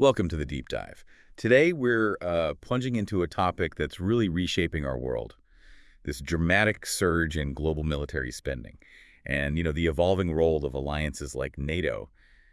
Welcome to the Deep Dive. Today, we're plunging into a topic that's really reshaping our world, this dramatic surge in global military spending. And, the evolving role of alliances like NATO.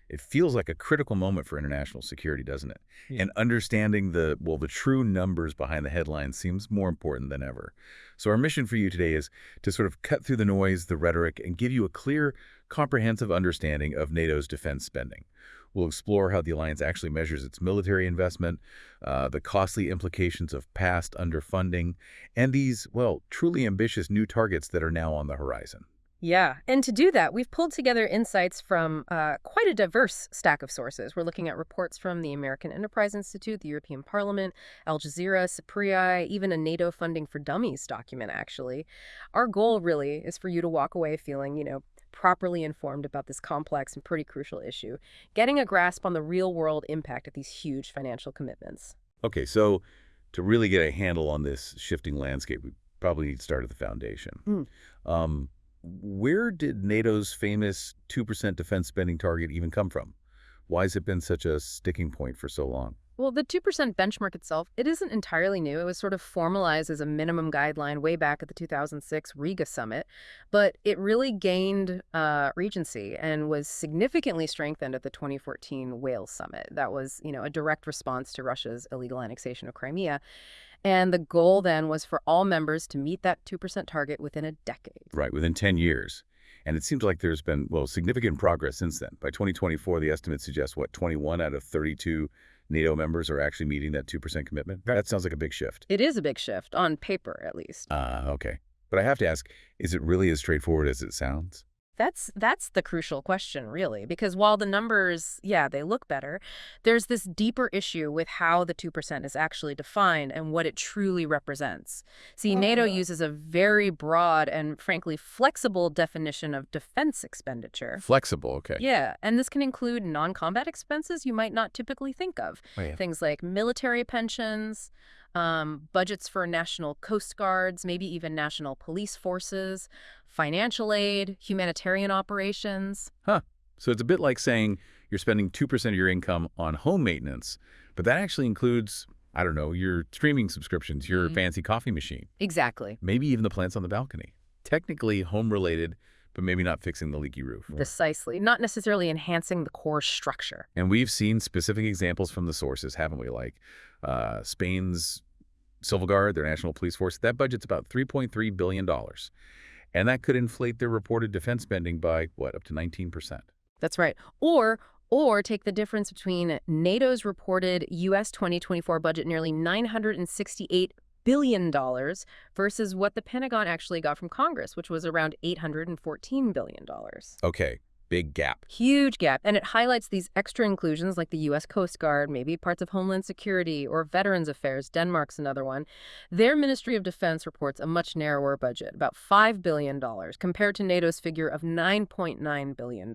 It feels like a critical moment for international security, doesn't it? Yeah. And understanding the true numbers behind the headlines seems more important than ever. So our mission for you today is to sort of cut through the noise, the rhetoric, and give you a clear, comprehensive understanding of NATO's defense spending. We'll explore how the alliance actually measures its military investment, the costly implications of past underfunding, and these, truly ambitious new targets that are now on the horizon. Yeah, and to do that, we've pulled together insights from quite a diverse stack of sources. We're looking at reports from the American Enterprise Institute, the European Parliament, Al Jazeera, CIPRI, even a NATO Funding for Dummies document, actually. Our goal really is for you to walk away feeling, properly informed about this complex and pretty crucial issue, getting a grasp on the real-world impact of these huge financial commitments. Okay, so to really get a handle on this shifting landscape, we probably need to start at the foundation. Where did NATO's famous 2% defense spending target even come from? Why has it been such a sticking point for so long? Well, the 2% benchmark itself, it isn't entirely new. It was sort of formalized as a minimum guideline way back at the 2006 Riga summit, but it really gained regency and was significantly strengthened at the 2014 Wales summit. That was, a direct response to Russia's illegal annexation of Crimea. And the goal then was for all members to meet that 2% target within a decade. Right, within 10 years. And it seems like there's been, significant progress since then. By 2024, the estimates suggest, 21 out of 32 NATO members are actually meeting that 2% commitment? That sounds like a big shift. It is a big shift, on paper at least. Okay. But I have to ask, is it really as straightforward as it sounds? That's the crucial question, really, because while the numbers, they look better, there's this deeper issue with how the 2% is actually defined and what it truly represents. See, NATO uses a very broad and, frankly, flexible definition of defense expenditure. Flexible, okay. Yeah, and this can include non-combat expenses you might not typically think of. Oh, yeah. Things like military pensions, budgets for national coast guards, maybe even national police forces, financial aid, humanitarian operations. So it's a bit like saying you're spending 2% of your income on home maintenance, but that actually includes, I don't know, your streaming subscriptions, your fancy coffee machine. Exactly. Maybe even the plants on the balcony. Technically home-related, but maybe not fixing the leaky roof. Precisely. Not necessarily enhancing the core structure. And we've seen specific examples from the sources, haven't we? Like Spain's Civil Guard, their national police force, that budget's about $3.3 billion. And that could inflate their reported defense spending by, up to 19%. That's right. Or take the difference between NATO's reported U.S. 2024 budget, nearly $968 billion, versus what the Pentagon actually got from Congress, which was around $814 billion. Okay, big gap. Huge gap. And it highlights these extra inclusions like the U.S. Coast Guard, maybe parts of Homeland Security or Veterans Affairs. Denmark's another one. Their Ministry of Defense reports a much narrower budget, about $5 billion, compared to NATO's figure of $9.9 billion,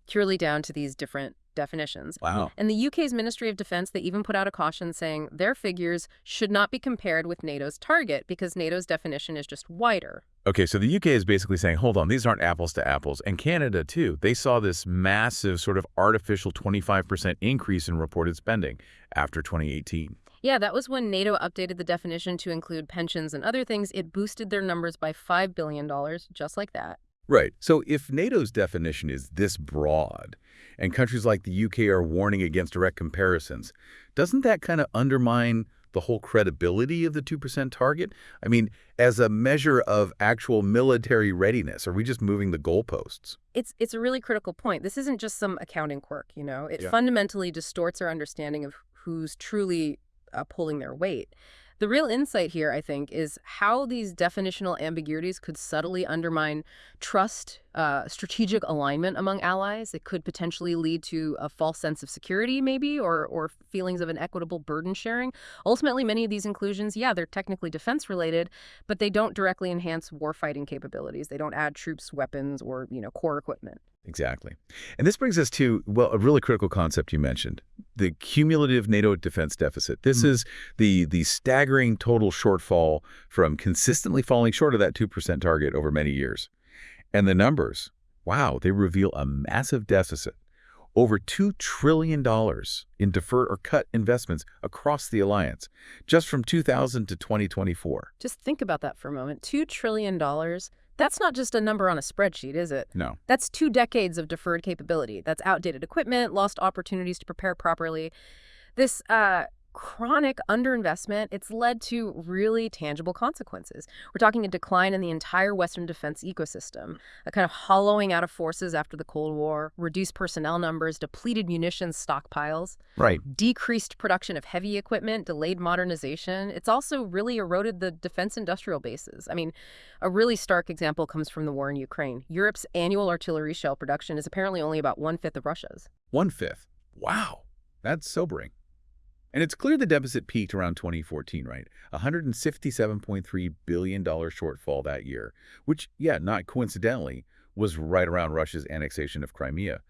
purely down to these different definitions. Wow. And the UK's Ministry of Defense, they even put out a caution saying their figures should not be compared with NATO's target because NATO's definition is just wider. Okay, so the UK is basically saying, hold on, these aren't apples to apples. And Canada, too. They saw this massive sort of artificial 25% increase in reported spending after 2018. Yeah, that was when NATO updated the definition to include pensions and other things. It boosted their numbers by $5 billion, just like that. Right. So if NATO's definition is this broad, and countries like the UK are warning against direct comparisons, doesn't that kind of undermine the whole credibility of the 2% target? I mean, as a measure of actual military readiness, are we just moving the goalposts? It's a really critical point. This isn't just some accounting quirk, It fundamentally distorts our understanding of who's truly pulling their weight. The real insight here, I think, is how these definitional ambiguities could subtly undermine trust, strategic alignment among allies. It could potentially lead to a false sense of security, maybe, or feelings of inequitable burden sharing. Ultimately, many of these inclusions, they're technically defense-related, but they don't directly enhance warfighting capabilities. They don't add troops, weapons, or, core equipment. Exactly. And this brings us to, a really critical concept you mentioned, the cumulative NATO defense deficit. This is the staggering total shortfall from consistently falling short of that 2% target over many years. And the numbers, wow, they reveal a massive deficit. over $2 trillion in deferred or cut investments across the alliance, just from 2000 to 2024. Just think about that for a moment. $2 trillion. That's not just a number on a spreadsheet, is it? No. That's 2 decades of deferred capability. That's outdated equipment, lost opportunities to prepare properly. This chronic underinvestment, it's led to really tangible consequences. We're talking a decline in the entire Western defense ecosystem, a kind of hollowing out of forces after the Cold War, reduced personnel numbers, depleted munitions stockpiles, Right. decreased production of heavy equipment, delayed modernization. It's also really eroded the defense industrial bases. I mean, a really stark example comes from the war in Ukraine. Europe's annual artillery shell production is apparently only about 1/5 of Russia's. 1/5. Wow. That's sobering. And it's clear the deficit peaked around 2014, right? $157.3 billion shortfall that year, which, yeah, not coincidentally, was right around Russia's annexation of Crimea.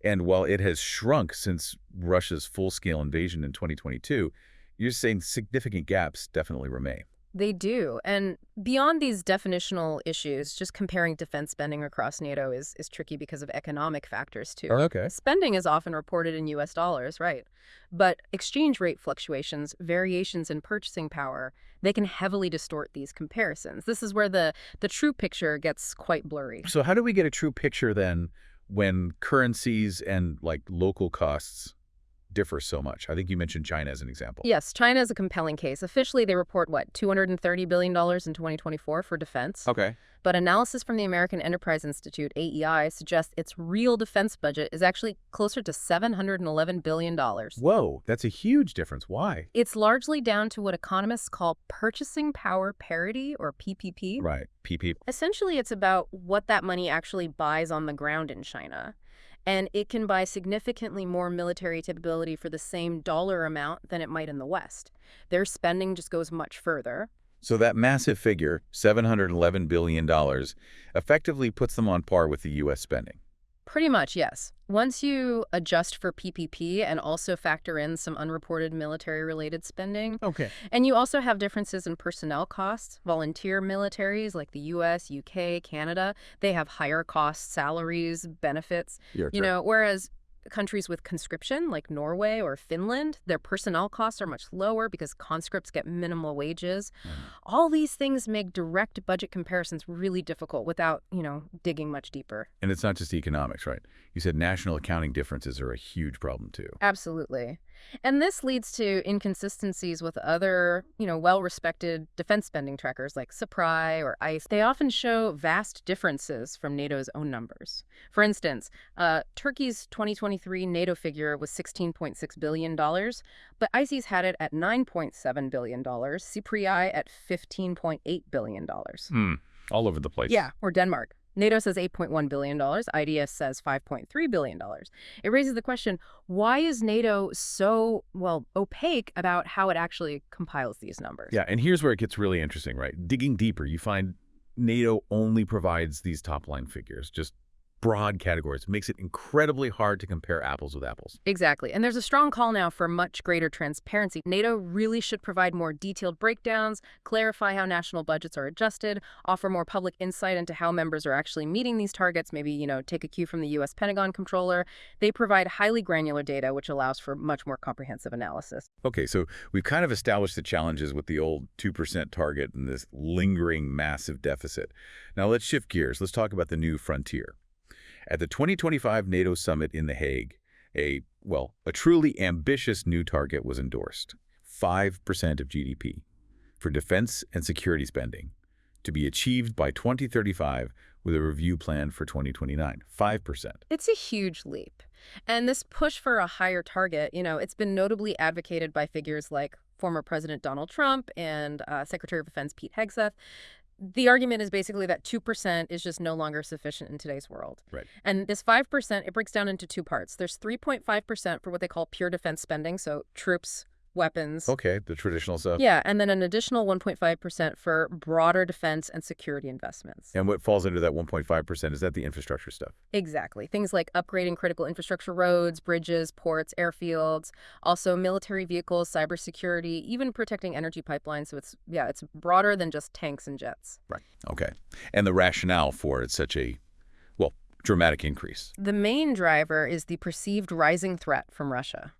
And while it has shrunk since Russia's full-scale invasion in 2022, you're saying significant gaps definitely remain. They do. And beyond these definitional issues, just comparing defense spending across NATO is tricky because of economic factors, too. Okay. Spending is often reported in U.S. dollars, right? But exchange rate fluctuations, variations in purchasing power, they can heavily distort these comparisons. This is where the true picture gets quite blurry. So how do we get a true picture then when currencies and like local costs differ so much? I think you mentioned China as an example. Yes, China is a compelling case. Officially, they report, $230 billion in 2024 for defense. Okay. But analysis from the American Enterprise Institute, AEI, suggests its real defense budget is actually closer to $711 billion. Whoa, that's a huge difference. Why? It's largely down to what economists call purchasing power parity, or PPP. Right, PP. Essentially, it's about what that money actually buys on the ground in China. And it can buy significantly more military capability for the same dollar amount than it might in the West. Their spending just goes much further. So that massive figure, $711 billion, effectively puts them on par with the U.S. spending. Pretty much, yes. Once you adjust for PPP and also factor in some unreported military-related spending. Okay. And you also have differences in personnel costs. Volunteer militaries like the U.S., U.K., Canada, they have higher costs, salaries, benefits. Whereas countries with conscription like Norway or Finland, their personnel costs are much lower because conscripts get minimal wages. All these things make direct budget comparisons really difficult without, digging much deeper. And it's not just economics, right? You said national accounting differences are a huge problem too. Absolutely. And this leads to inconsistencies with other, well-respected defense spending trackers like SUPRI or ICE. They often show vast differences from NATO's own numbers. For instance, Turkey's 2023 NATO figure was $16.6 billion, but ICE's had it at $9.7 billion, SUPRI at $15.8 billion. All over the place. Yeah, or Denmark. NATO says $8.1 billion. IDS says $5.3 billion. It raises the question, why is NATO so, opaque about how it actually compiles these numbers? Yeah, and here's where it gets really interesting, right? Digging deeper, you find NATO only provides these top-line figures, just broad categories. It makes it incredibly hard to compare apples with apples. Exactly. And there's a strong call now for much greater transparency. NATO really should provide more detailed breakdowns, clarify how national budgets are adjusted, offer more public insight into how members are actually meeting these targets, maybe, take a cue from the U.S. Pentagon Comptroller. They provide highly granular data, which allows for much more comprehensive analysis. Okay, so we've kind of established the challenges with the old 2% target and this lingering massive deficit. Now let's shift gears. Let's talk about the new frontier. At the 2025 NATO summit in The Hague, a truly ambitious new target was endorsed, 5% of GDP for defense and security spending to be achieved by 2035 with a review plan for 2029, 5%. It's a huge leap. And this push for a higher target, it's been notably advocated by figures like former President Donald Trump and Secretary of Defense Pete Hegseth. The argument is basically that 2% is just no longer sufficient in today's world. Right. And this 5%, it breaks down into 2 parts. There's 3.5% for what they call pure defense spending, so troops, weapons. Okay, the traditional stuff. Yeah, and then an additional 1.5% for broader defense and security investments. And what falls into that 1.5%, is that the infrastructure stuff? Exactly. Things like upgrading critical infrastructure, roads, bridges, ports, airfields, also military vehicles, cybersecurity, even protecting energy pipelines. So it's broader than just tanks and jets. Right. Okay. And the rationale for it, such a dramatic increase? The main driver is the perceived rising threat from Russia.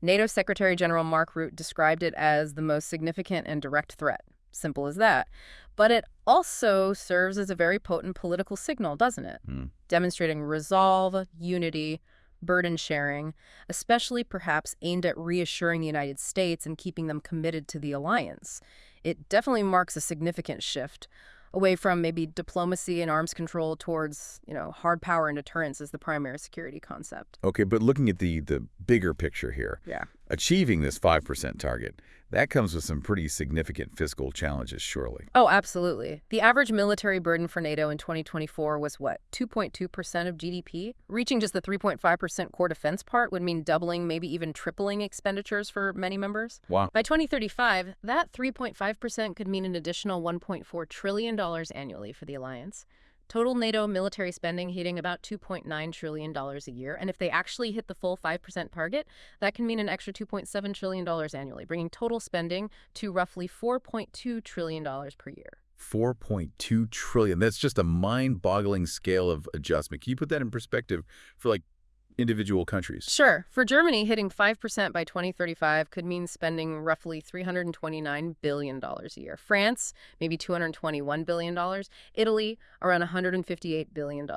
NATO Secretary General Mark Rutte described it as the most significant and direct threat. Simple as that. But it also serves as a very potent political signal, doesn't it? Demonstrating resolve, unity, burden sharing, especially perhaps aimed at reassuring the United States and keeping them committed to the alliance. It definitely marks a significant shift away from maybe diplomacy and arms control towards, hard power and deterrence as the primary security concept. Okay, but looking at the bigger picture here, Yeah. achieving this 5% target, that comes with some pretty significant fiscal challenges, surely. Oh, absolutely. The average military burden for NATO in 2024 was what, 2.2% of GDP? Reaching just the 3.5% core defense part would mean doubling, maybe even tripling expenditures for many members. Wow. By 2035, that 3.5% could mean an additional $1.4 trillion annually for the alliance. Total NATO military spending hitting about $2.9 trillion a year. And if they actually hit the full 5% target, that can mean an extra $2.7 trillion annually, bringing total spending to roughly $4.2 trillion per year. 4.2 trillion. That's just a mind-boggling scale of adjustment. Can you put that in perspective for individual countries? Sure. For Germany, hitting 5% by 2035 could mean spending roughly $329 billion a year. France, maybe $221 billion. Italy, around $158 billion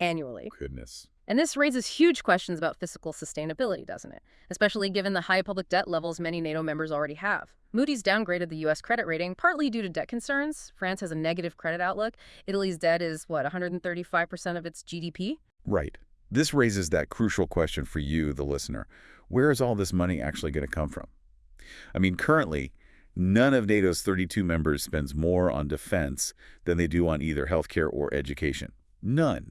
annually. Goodness. And this raises huge questions about fiscal sustainability, doesn't it? Especially given the high public debt levels many NATO members already have. Moody's downgraded the U.S. credit rating, partly due to debt concerns. France has a negative credit outlook. Italy's debt is, 135% of its GDP? Right. This raises that crucial question for you, the listener. Where is all this money actually going to come from? I mean, currently, none of NATO's 32 members spends more on defense than they do on either healthcare or education. None.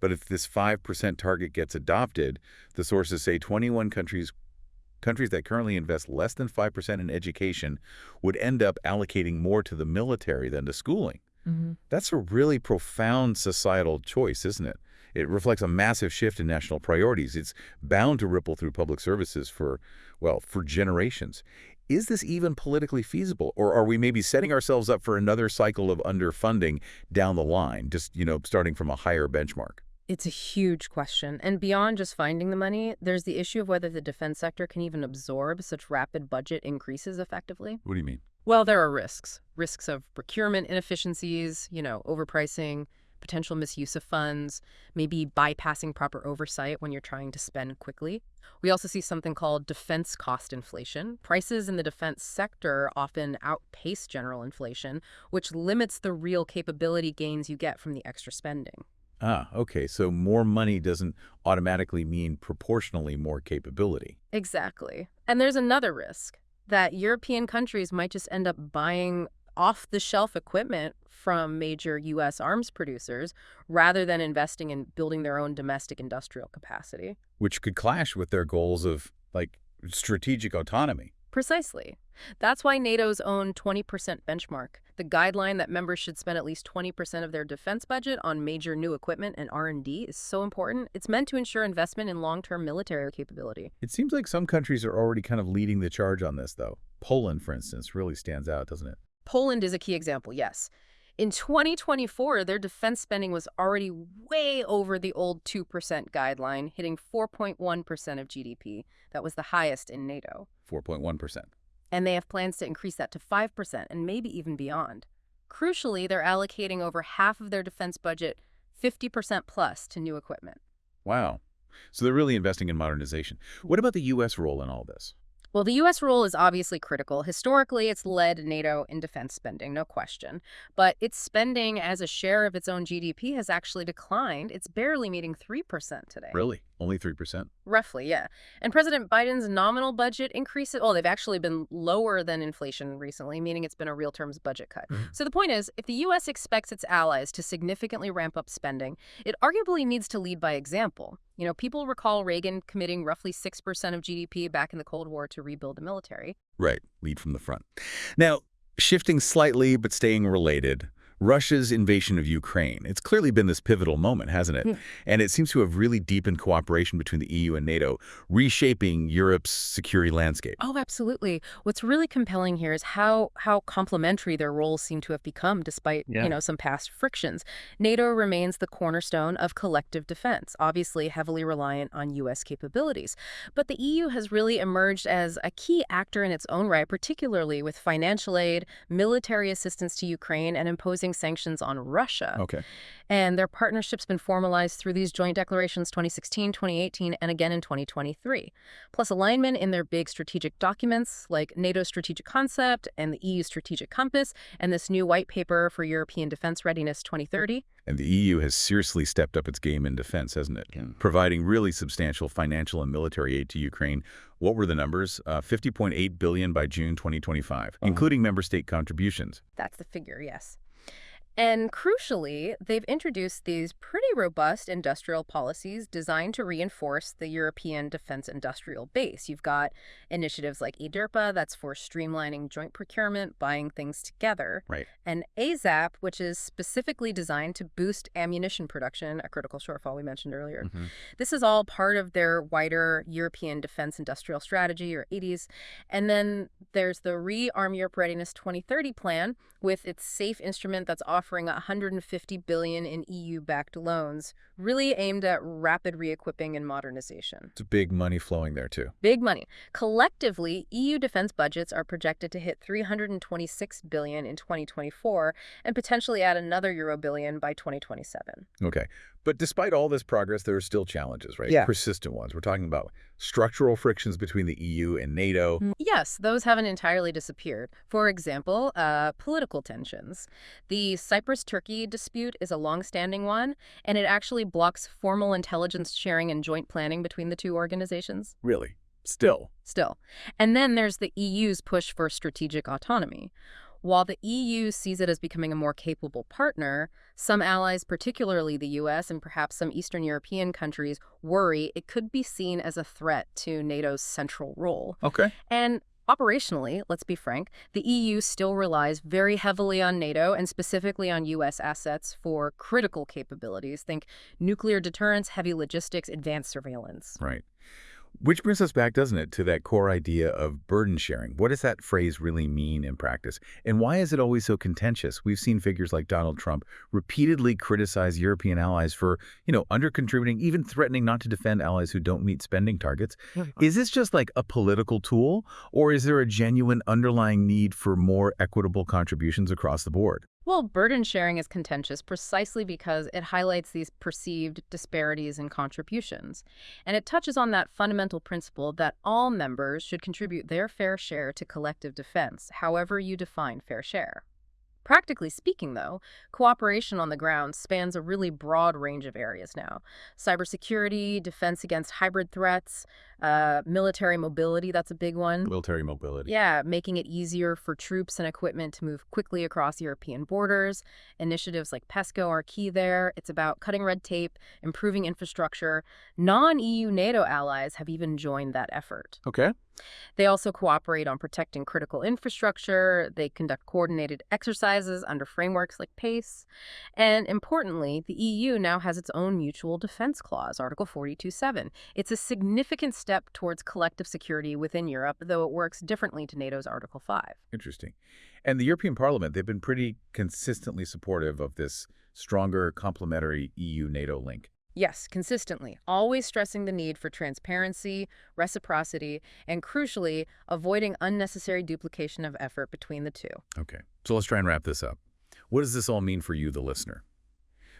But if this 5% target gets adopted, the sources say 21 countries that currently invest less than 5% in education would end up allocating more to the military than to schooling. That's a really profound societal choice, isn't it? It reflects a massive shift in national priorities. It's bound to ripple through public services for generations. Is this even politically feasible? Or are we maybe setting ourselves up for another cycle of underfunding down the line, just, starting from a higher benchmark? It's a huge question. And beyond just finding the money, there's the issue of whether the defense sector can even absorb such rapid budget increases effectively. What do you mean? Well, there are risks. Risks of procurement inefficiencies, overpricing, potential misuse of funds, maybe bypassing proper oversight when you're trying to spend quickly. We also see something called defense cost inflation. Prices in the defense sector often outpace general inflation, which limits the real capability gains you get from the extra spending. Ah, okay. So more money doesn't automatically mean proportionally more capability. Exactly. And there's another risk that European countries might just end up buying off-the-shelf equipment from major U.S. arms producers rather than investing in building their own domestic industrial capacity. Which could clash with their goals of, strategic autonomy. Precisely. That's why NATO's own 20% benchmark, the guideline that members should spend at least 20% of their defense budget on major new equipment and R&D, is so important. It's meant to ensure investment in long-term military capability. It seems like some countries are already kind of leading the charge on this, though. Poland, for instance, really stands out, doesn't it? Poland is a key example, yes. In 2024, their defense spending was already way over the old 2% guideline, hitting 4.1% of GDP. That was the highest in NATO. 4.1%. And they have plans to increase that to 5% and maybe even beyond. Crucially, they're allocating over half of their defense budget, 50% plus, to new equipment. Wow. So they're really investing in modernization. What about the U.S. role in all this? Well, the U.S. role is obviously critical. Historically, it's led NATO in defense spending, no question. But its spending as a share of its own GDP has actually declined. It's barely meeting 3% today. Really? Only 3%? Roughly, yeah. And President Biden's nominal budget increases, they've actually been lower than inflation recently, meaning it's been a real terms budget cut. So the point is, if the U.S. expects its allies to significantly ramp up spending, it arguably needs to lead by example. People recall Reagan committing roughly 6% of GDP back in the Cold War to rebuild the military. Right. Lead from the front. Now, shifting slightly but staying related, Russia's invasion of Ukraine. It's clearly been this pivotal moment, hasn't it? Hmm. And it seems to have really deepened cooperation between the EU and NATO, reshaping Europe's security landscape. Oh, absolutely. What's really compelling here is how complementary their roles seem to have become despite, Yeah. some past frictions. NATO remains the cornerstone of collective defense, obviously heavily reliant on U.S. capabilities. But the EU has really emerged as a key actor in its own right, particularly with financial aid, military assistance to Ukraine, and imposing sanctions on Russia. Okay. And their partnership's been formalized through these joint declarations 2016, 2018, and again in 2023. Plus alignment in their big strategic documents like NATO's strategic concept and the EU's strategic compass and this new white paper for European defense readiness 2030. And the EU has seriously stepped up its game in defense, hasn't it? Yeah. Providing really substantial financial and military aid to Ukraine. What were the numbers? 50.8 billion by June 2025, including member state contributions. That's the figure, yes. And crucially, they've introduced these pretty robust industrial policies designed to reinforce the European defense industrial base. You've got initiatives like EDIRPA, that's for streamlining joint procurement, buying things together, Right. and ASAP, which is specifically designed to boost ammunition production, a critical shortfall we mentioned earlier. Mhm. This is all part of their wider European Defense Industrial Strategy, or 80s. And then there's the Rearm Europe Readiness 2030 plan, with its SAFE instrument that's offering $150 billion in EU-backed loans, really aimed at rapid re-equipping and modernization. It's big money flowing there, too. Big money. Collectively, EU defense budgets are projected to hit $326 billion in 2024 and potentially add another Euro billion by 2027. Okay. But despite all this progress, there are still challenges, right? Yeah. Persistent ones. We're talking about structural frictions between the EU and NATO. Yes, those haven't entirely disappeared. For example, political tensions. The Cyprus-Turkey dispute is a long-standing one, and it actually blocks formal intelligence sharing and joint planning between the two organizations. Really. Still. And then there's the EU's push for strategic autonomy. While the EU sees it as becoming a more capable partner, some allies, particularly the US and perhaps some Eastern European countries, worry it could be seen as a threat to NATO's central role. Okay. And operationally, let's be frank, the EU still relies very heavily on NATO and specifically on U.S. assets for critical capabilities. Think nuclear deterrence, heavy logistics, advanced surveillance. Right. Which brings us back, doesn't it, to that core idea of burden sharing. What does that phrase really mean in practice? And why is it always so contentious? We've seen figures like Donald Trump repeatedly criticize European allies for, under-contributing, even threatening not to defend allies who don't meet spending targets. Is this just like a political tool, or is there a genuine underlying need for more equitable contributions across the board? Well, burden sharing is contentious precisely because it highlights these perceived disparities in contributions. And it touches on that fundamental principle that all members should contribute their fair share to collective defense, however you define fair share. Practically speaking, though, cooperation on the ground spans a really broad range of areas now. Cybersecurity, defense against hybrid threats, military mobility, that's a big one. Military mobility. Yeah, making it easier for troops and equipment to move quickly across European borders. Initiatives like PESCO are key there. It's about cutting red tape, improving infrastructure. Non-EU NATO allies have even joined that effort. Okay. They also cooperate on protecting critical infrastructure. They conduct coordinated exercises under frameworks like PACE. And importantly, the EU now has its own mutual defense clause, Article 42.7. It's a significant step towards collective security within Europe, though it works differently to NATO's Article 5. Interesting. And the European Parliament, they've been pretty consistently supportive of this stronger complementary EU-NATO link. Yes, consistently, always stressing the need for transparency, reciprocity, and crucially, avoiding unnecessary duplication of effort between the two. Okay, so let's try and wrap this up. What does this all mean for you, the listener?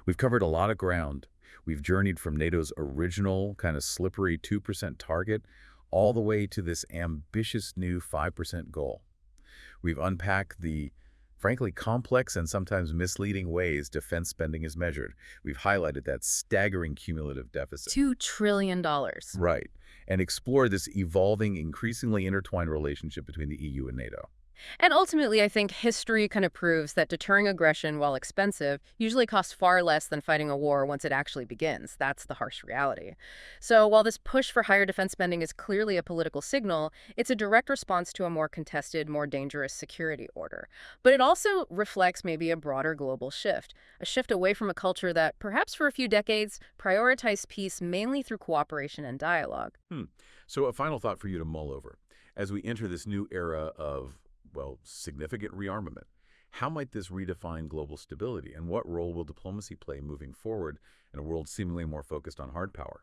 We've covered a lot of ground. We've journeyed from NATO's original kind of slippery 2% target all the way to this ambitious new 5% goal. We've unpacked the frankly complex and sometimes misleading ways defense spending is measured. We've highlighted that staggering cumulative deficit. $2 trillion. Right. And explored this evolving, increasingly intertwined relationship between the EU and NATO. And ultimately, I think history kind of proves that deterring aggression, while expensive, usually costs far less than fighting a war once it actually begins. That's the harsh reality. So while this push for higher defense spending is clearly a political signal, it's a direct response to a more contested, more dangerous security order. But it also reflects maybe a broader global shift, a shift away from a culture that, perhaps for a few decades, prioritized peace mainly through cooperation and dialogue. Hmm. So a final thought for you to mull over. As we enter this new era of, well, significant rearmament, how might this redefine global stability, and what role will diplomacy play moving forward in a world seemingly more focused on hard power?